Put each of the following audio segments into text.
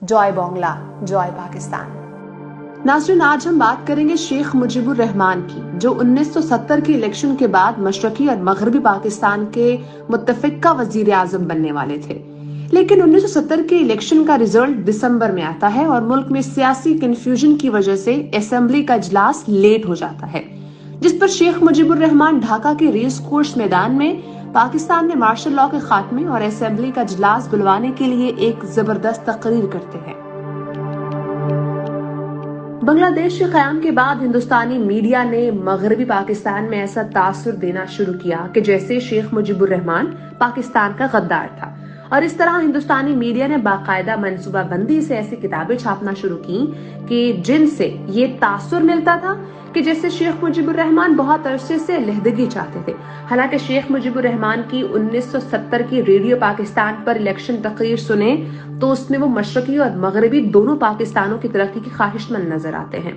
Joy Bangla, Joy Pakistan. नाज़रीन, आज हम बात करेंगे शेख मुजीबुर रहमान की, जो 1970 के इलेक्शन के बाद मशरकी और मगरबी पाकिस्तान के मुत्तफिका वजीर आजम बनने वाले थे। लेकिन 1970 के इलेक्शन का रिजल्ट दिसंबर में आता है और मुल्क में सियासी कंफ्यूजन की वजह से असेंबली का इजलास लेट हो जाता है, जिस पर शेख मुजीबुर रहमान ढाका के रेस कोर्स मैदान में पाकिस्तान में मार्शल लॉ के खात्मे और असेंबली का इजलास बुलवाने के लिए एक जबरदस्त तकरीर करते हैं। बांग्लादेश के क़याम के बाद हिंदुस्तानी मीडिया ने मगरबी पाकिस्तान में ऐसा तासुर देना शुरू किया कि जैसे शेख मुजीबुर रहमान पाकिस्तान का गद्दार था, और इस तरह हिंदुस्तानी मीडिया ने बाकायदा मंसूबाबंदी से ऐसी किताबें छापना शुरू की कि जिनसे ये तासुर मिलता था कि जैसे शेख मुजीबुर रहमान बहुत अरसे से अलहदगी चाहते थे। हालांकि शेख मुजीबुर रहमान की 1970 की रेडियो पाकिस्तान पर इलेक्शन तकरीर सुने तो उसमें वो मशरकी और मगरबी दोनों पाकिस्तानों की तरक्की की ख्वाहिशमंद नजर आते हैं।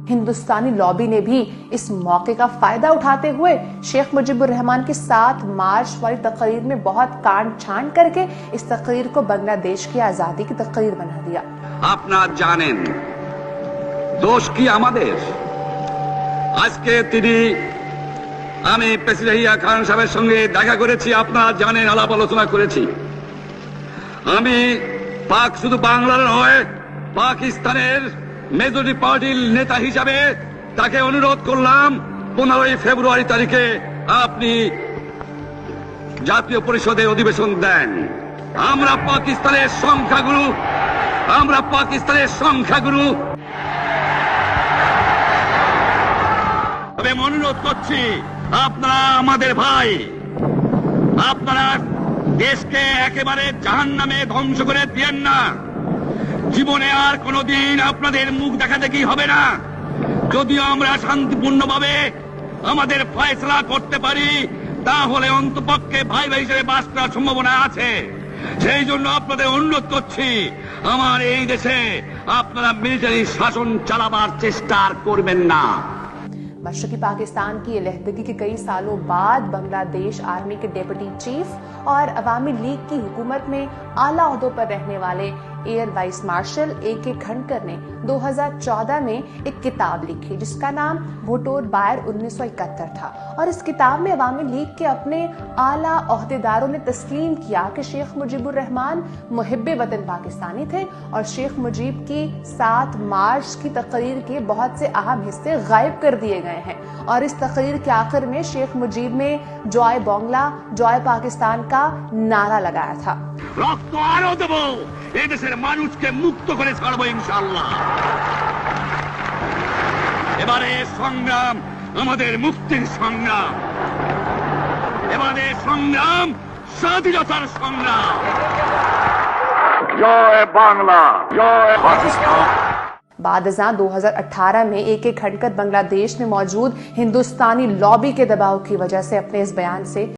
हिंदुस्तानी लॉबी ने भी इस मौके का फायदा उठाते हुए शेख मुजीबुर रहमान की 7 मार्च वाली तकरीर में बहुत कांड छांट करके इस तकरीर को बांग्लादेश की आजादी की तकरीर बना दिया। আপনারা জানেন দোষ কি আমাদের? আজকে আমি প্রেসিডেন্ট ইয়াহিয়া খান সাহেবের সঙ্গে দেখা করেছি, আপনারা জানেন, আলাপ আলোচনা করেছি। আমি শুধু বাংলার নয়, পাকিস্তানের মেজরিটি পার্টির নেতা হিসাবে তাকে অনুরোধ করলাম 15 ফেব্রুয়ারি তারিখে আপনি জাতীয় পরিষদে অধিবেশন দেন। আমরা পাকিস্তানের সংখ্যাগুরু তবে অনুরোধ করছি, আপনারা আমাদের ভাই, আপনারা দেশকে একেবারে জাহান্নামে ধ্বংস করে দিয়েন না। জীবনে আর কোনোদিন আপনাদের মুখ দেখা দেখি হবে না। যদিও আমরা শান্তিপূর্ণভাবে আমাদের ফয়সলা করতে পারি, তাহলে অন্তপক্ষে ভাই ভাই হিসেবে বাস করার সম্ভাবনা আছে। সেই জন্য আপনাদের অনুরোধ করছি, আমার এই দেশে আপনারা মিলিটারি শাসন চালাবার চেষ্টা করবেন না। मशरकी पाकिस्तान की अलहदगी के कई सालों बाद बांग्लादेश आर्मी के डिप्टी चीफ और अवामी लीग की हुकूमत में आला ओहदों पर रहने वाले air vice marshal A K. Khandkar ने 2014 में एक किताब लिखी जिसका नाम भुटोर बायर 1971 था, और इस किताब में अवामी लीग के अपने आला ओहदेदारों ने तस्लीम किया कि शेख मुजीबुर रहमान मुहिब्बे वतन पाकिस्तानी थे और शेख मुजीब की 7 मार्च की तकरीर के बहुत से अहम हिस्से गायब कर दिए गए हैं। और इस तकरीर के आखिर में शेख मुजीब ने जॉय बांग्ला, जॉय पाकिस्तान का नारा लगाया था। রক্ত আরো দেব, এই দেশের মানুষকে মুক্ত করে ছাড়বো ইনশাআল্লাহ। এবারে সংগ্রাম আমাদের মুক্তির সংগ্রাম, এবারে সংগ্রাম স্বাধীনতার সংগ্রাম। জয় বাংলা, জয় পাকিস্তান। बाद 2018 में ए.के. खंडकर बांग्लादेश में मौजूद हिंदुस्तानी लॉबी के दबाव की वजह से अपने इस बयान से